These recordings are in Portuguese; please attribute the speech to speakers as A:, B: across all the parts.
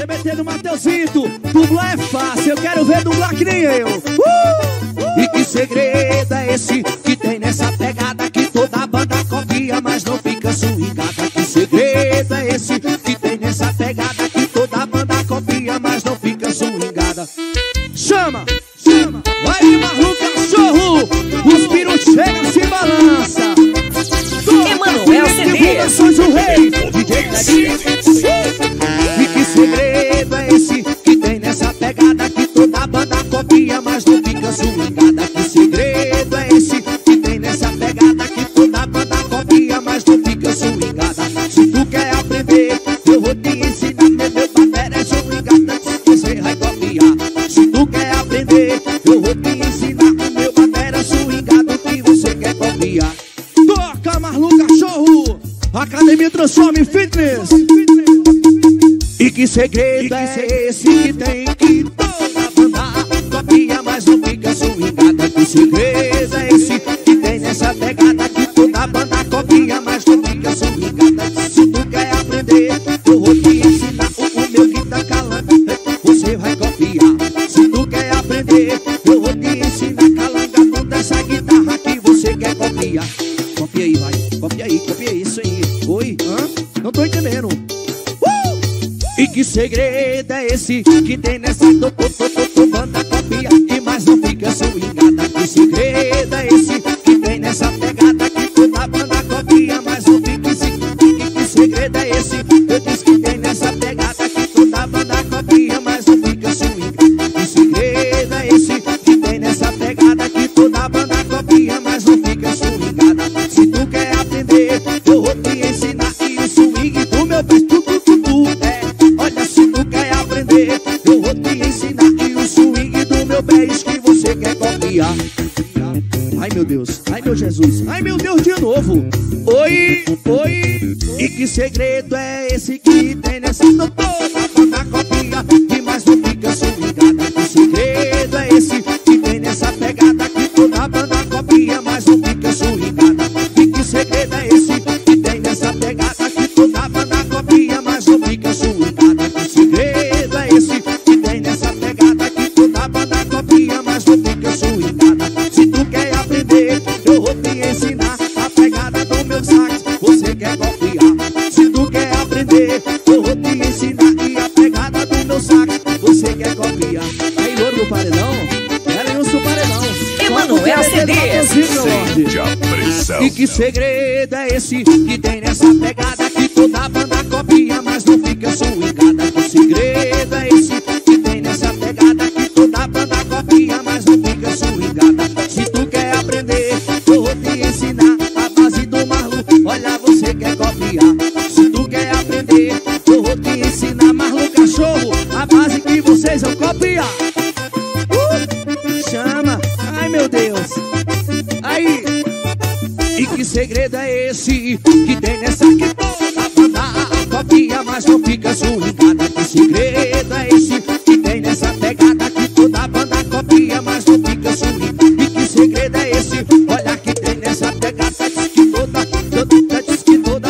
A: TBT do Mateusito. Dublar é fácil, eu quero ver dublar que nem eu.
B: E que segredo é esse que tem nessa pegada que toda banda copia, mas não fica swingada? Que segredo é esse que tem nessa pegada que toda banda copia, mas não fica swingada?
A: Chama, chama, vai de Marlon Cachorro. Os pirus chegam, se balança.
C: Emanuel
A: Divulgações do Rei, DJ
B: E que segredo é esse que tem nessa pegada que toda banda copia, mas não fica swingada? Que segredo é esse que tem nessa pegada que toda banda copia, mas não fica swingada? Se tu quer aprender, eu vou te ensinar. Meu batera é swingada, você vai copiar. Se tu quer aprender, eu vou te ensinar. O meu batera é swingado que você quer copiar.
A: Toca Marlon Cachorro, Academia Transforme Fitness.
B: E que segredo é esse que tem que toda banda copia, mas não fica swingada? Que segredo é esse que tem nessa pegada que toda banda copia, mas não fica swingada? Se tu quer aprender, eu vou te ensinar. O meu que tá calando, você vai copiar. Se tu quer aprender, eu vou te ensinar. Calanga toda essa guitarra que você quer copiar. Copia aí, vai, copia aí, isso aí. Oi,
A: Não tô entendendo.
B: E que segredo é esse que tem nessa banda copia e mais não fica swingada? Que segredo é esse que tem nessa pegada que toda banda copia, mas não fica swingada? Que segredo é esse? Eu disse que tem nessa pegada que toda banda copia, mas não fica swingada. Que segredo é esse que tem nessa pegada que toda banda copia, mas não fica swingada? Se tu quer aprender, eu vou te ensinar. E o swing do meu pé, olha, se tu quer aprender, eu vou te ensinar. E o swing do meu pés que você quer copiar.
A: Ai meu Deus, ai meu Jesus, ai meu Deus de novo.
B: Oi, oi. E que segredo é esse que tem nessa toda banda copia e mais não fica swingada? Que segredo é esse que tem nessa pegada que toda banda copia, mas não fica swingada? E que segredo é esse que tem nessa pegada que toda banda copia, mas não fica swingada? Que segredo é esse que tem nessa pegada que toda banda copia, mas não fica swingada? Se tu quer aprender, eu vou te ensinar. A pegada do meu sax, você quer copiar. Se tu quer aprender, eu vou te ensinar. E a pegada do meu sax, você quer copiar.
A: Aí, louro do paredão, ela é o paredão.
C: Emanuel CDs.
B: E que segredo é esse que tem nessa pegada que toda banda copia, mas não fica swingada? Que segredo é esse que tem nessa pegada que toda banda copia, mas não fica swingada? Se tu quer aprender, eu vou te ensinar. A base do Marlon, olha, você quer copiar. Se tu quer aprender, eu vou te ensinar. Marlon Cachorro, a base que vocês vão copiar.
A: Chama, ai meu Deus.
B: Aí, e que segredo é esse que tem nessa que toda banda copia, mas não fica swingada? Que segredo é esse que tem nessa pegada que toda banda copia, mas não fica swingada? E que segredo é esse? Olha que tem nessa pegada que toda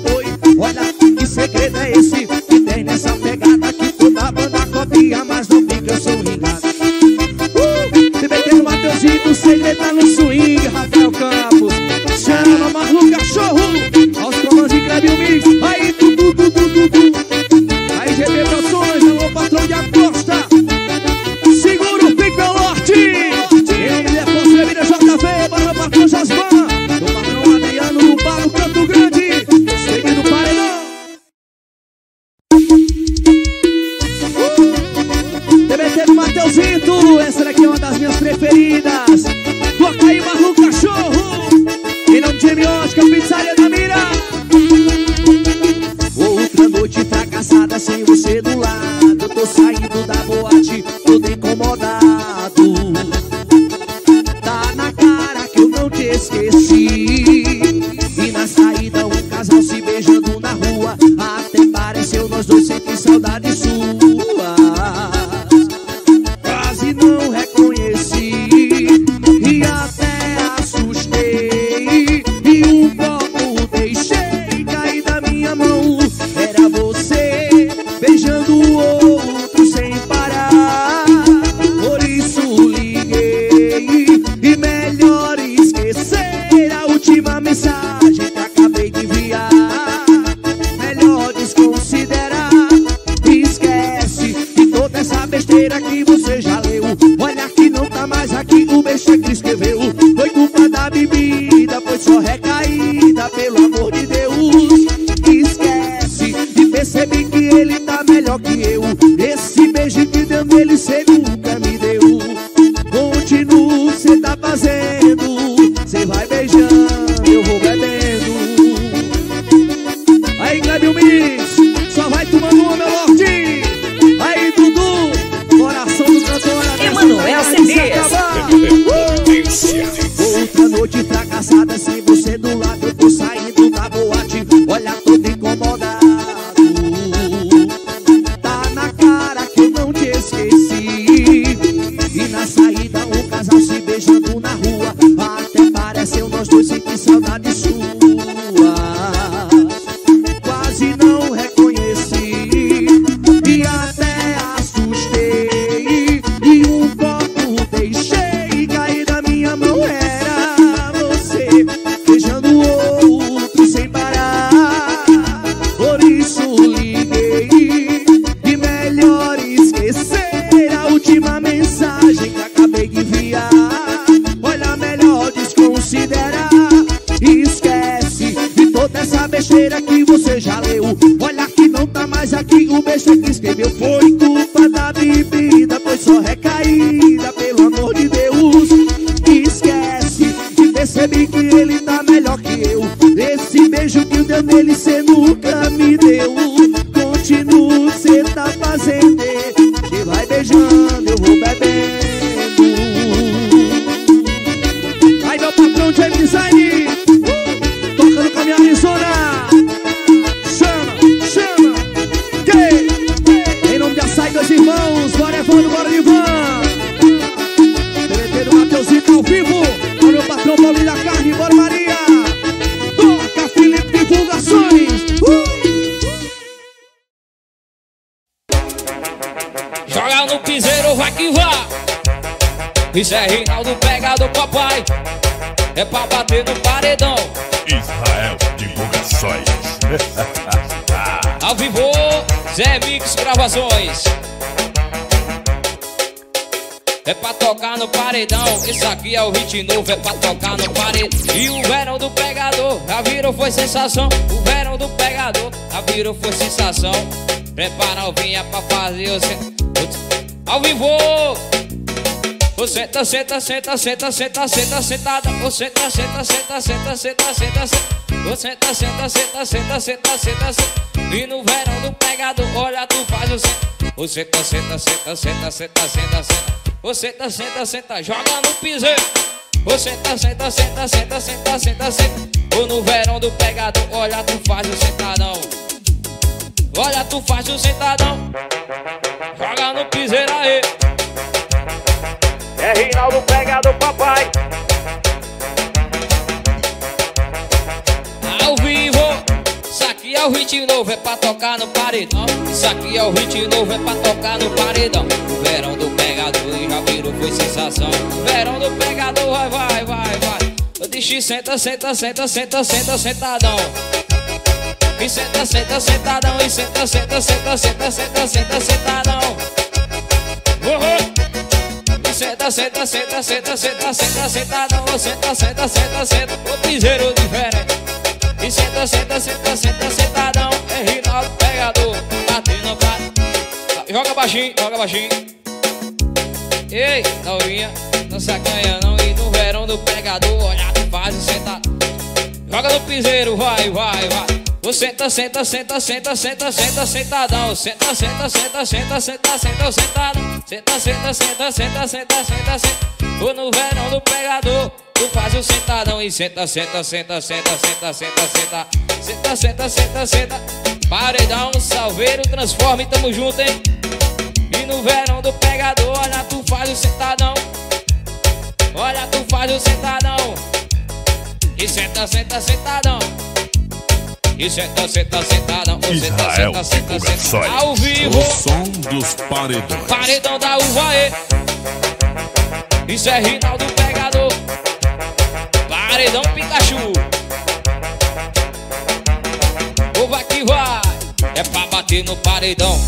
B: foi. Olha que segredo é esse que tem nessa pegada que toda banda copia, mas não fica swingada?
A: TBT do Mateusito, o segredo tá no swing, Rafael Campos. Chama Marlon Cachorro, aos comandos de Clebinho Mix. Aí, Aí, GB Produções, alô, patrão de Acosta. Segura o pique pelo norte. Eu me depois bebida JV, para o patrão Jasban. O patrão Adriano do bar do Canto Grande. Seguindo o paredão. TBT do Mateusito, essa daqui é uma das minhas preferidas. Toca aí, Marlon Cachorro. E não de Miosca, pizzaria da Mira.
B: Outra noite fracassada sem você do lado. Tô saindo da boate, todo incomodado. Tá na cara que eu não te esqueci. E na saída um casal se beijando na rua. Até pareceu nós dois sentir saudade sua. Quase não reconheci e até assustei. E um copo deixei cair da minha mão. Era você beijando o outro. vida, pelo amor de Deus. Esquece e percebi que ele tá melhor que eu. Esse beijo que deu nele cê nunca me deu. Continua, cê tá fazendo. Cê vai beijando, eu vou bebendo. Aí, Clébio Mix, só vai tomando uma, meu lordinho. Aí, Dudu, coração do cantor.
C: Emanuel CDs.
B: Outra noite fracassada, sem você do lado, eu tô saindo da boate. Olha, todo incomodado. Tá na cara que eu não te esqueci. E na saída, um casal se beijando na rua. Até pareceu nós dois, e que saudade sua. Quase não reconheci e até assustei. E um copo deixei cair da minha mão. Era você beijando o outro sem parar. Por isso liguei. E melhor esquecer a última mensagem que acabei de enviar. Olha, melhor desconsiderar. Esquece de toda essa besteira que você já leu. Olha que não tá mais aqui, o beijo que escreveu. Foi culpa da bebida, foi só recaída, pelo amor de Deus. Esquece e percebi que ele tá melhor que eu. Esse beijo que deu nele cê nunca me deu. Continua, cê tá fazendo. Cê vai beijando, eu vou bebendo. Aí, meu patrão James Design, tocando com a minha Arizona. Chama, chama. Em nome de Açaí, dois irmãos. Bora, Evandro, bora, Ivan. TVT do Mateusito ao vivo. Para o meu patrão Paulinho da Carne, bora, Maria. Toca, Felipe Divulgações.
D: Joga no piseiro, vai que vai. Isso é Reinaldo, pegador, papai. É pra bater no paredão.
E: Israel Divulgações.
D: Ao vivo, Zé Mix Gravações. É pra tocar no paredão. Esse aqui é o hit novo, é pra tocar no paredão. E o verão do pegador, já virou, foi sensação. O verão do pegador, já virou, foi sensação. Prepara a vinha pra fazer o ao vivo. Você senta, senta, senta, senta, senta, senta, sentada. Você senta, senta, senta, senta, senta, senta, senta. Você senta, senta, senta, senta, senta, senta, senta. E no verão do pegador, olha, tu faz o senta. Você senta, senta, senta, senta, senta, senta, senta. Você senta, senta, senta, joga no piseiro. Você senta, senta, senta, senta, senta, senta, senta. Ou no verão do pegador, olha, tu faz o sentadão. Olha, tu faz o sentadão. Joga no piseiro aí. É Reinaldo, pegador, papai. Ao vivo. Isso aqui é o hit novo, é pra tocar no paredão. Isso aqui é o hit novo, é pra tocar no paredão. O verão do pegador já virou, foi sensação. O verão do pegador, vai, vai, vai, vai. Eu disse senta, senta, senta, senta, senta, sentadão. E senta, senta, sentadão. E senta, senta, senta, senta, senta, senta, sentadão. E senta, senta, senta, senta, senta, senta, sentadão. Senta, senta, senta, senta. O piseiro diferente. E senta, senta, senta, senta, sentadão. É Reinaldo, pegador, batendo pra... Joga baixinho, joga baixinho. Ei, novinha, não sacanha não. E no verão do pegador, olha, tu faz o senta. Joga no piseiro, vai, vai, vai. Você senta, senta, senta, senta, senta, senta, sentadão. Senta, senta, senta, senta, senta, senta, sentadão. Senta, senta, senta, senta, senta, senta, senta. Ou no verão do pegador, tu faz o sentadão. E senta, senta, senta, senta, senta, senta, senta. Senta, senta, senta, senta. Paredão, salveiro, transforma e tamo junto, hein? E no verão do pegador, olha, tu faz o sentadão. Olha, tu faz o sentadão. E senta, senta, sentadão. E senta, senta, sentadão. Senta, senta, senta, senta. Ao vivo.
E: O som dos paredões.
D: Paredão da Uvaê. Isso é Reinaldo, pegador. Paredão Pikachu. Ou vai que vai. É pra bater no paredão.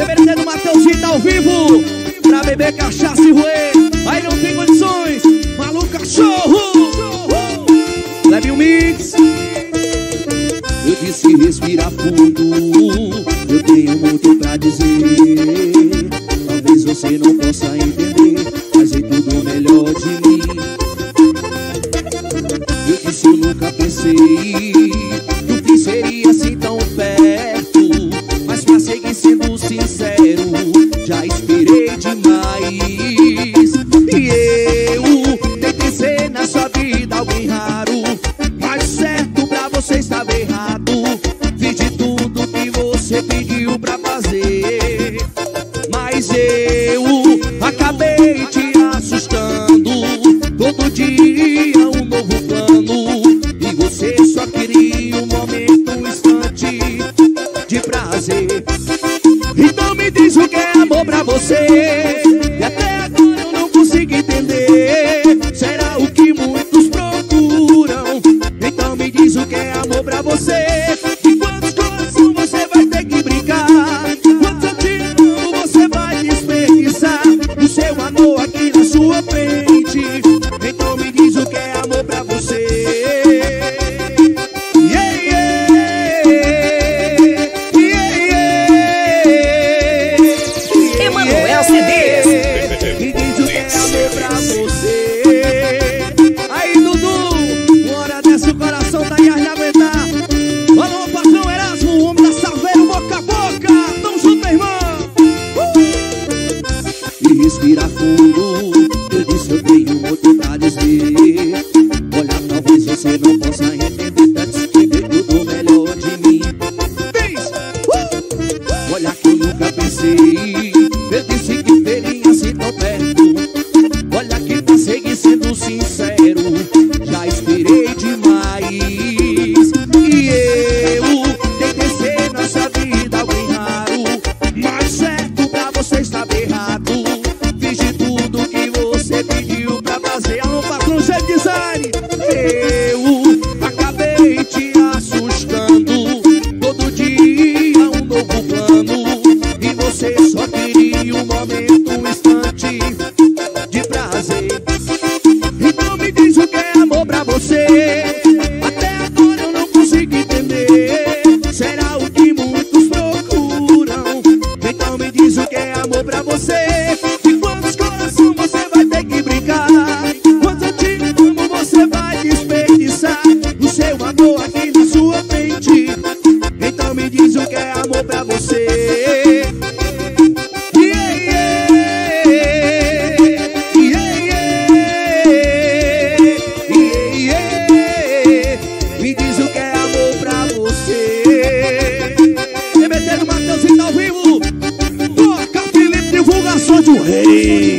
A: TBT do Mateuzinho tá ao vivo pra beber cachaça e roer. Aí não tem condições, maluco cachorro. Leve um mix.
B: Eu disse respira fundo, eu tenho muito pra dizer. Talvez você não possa entender, mas é tudo melhor de mim. Eu disse eu nunca pensei que o fim seria assim tão perto, mas pra seguir sendo sincero, já esperei demais. E eu tentei ser na sua vida alguém raro, mas certo pra você estava errado. Fiz de tudo que você pediu pra fazer, mas eu acabei te assustando. Todo dia um novo plano, e você só queria um momento, um instante de prazer. Então me diz o que é amor pra você, e até agora eu não consigo entender. Será o que muitos procuram? Então me diz o que é amor pra você. E quantos corações você vai ter que brincar? Quantos eu te amo você vai desperdiçar? O seu amor aqui na sua frente. Então me diz o que é amor pra você. Yeah, yeah, yeah, yeah.
C: Emanuel CDs.
B: Me diz o que é amor pra você.
A: Aí, Dudu, uma hora dessa o coração tá em ar de aguentar. Alô, patrão Erasmo, o homem da Saveiro, boca a boca. Tamo junto, meu irmão.
B: E respira fundo, eu disse eu tenho muito pra dizer. Olha, talvez você não possa entender, tá descobrindo tudo melhor de mim. Olha que eu nunca pensei, eu disse que teria assim tão perto. Olha que pra seguir sendo sincero, já esperei demais. E eu tentei ser nessa vida alguém raro, mas certo pra você estava errado. Fiz de tudo que você pediu pra fazer.
A: Alô, patrão G Design.
B: Eu acabei te assustando. Todo dia um novo plano, e você só queria um momento, um instante de prazer.
A: Então me diz o que é amor pra você.
B: Até agora eu não consigo entender. Será o que muitos procuram? Então me diz o que é amor pra você.
A: De quantos corações você vai ter que brincar? Quantos eu te amo você vai desperdiçar?
B: O seu amor aqui na sua frente. Então me diz o que é amor pra você.
A: Yeah, yeah, yeah,
B: Yeah, yeah. Me diz o que é amor pra você.
A: TBT do Mateuzinho tá ao vivo. Toca Felipe, divulgações do rei.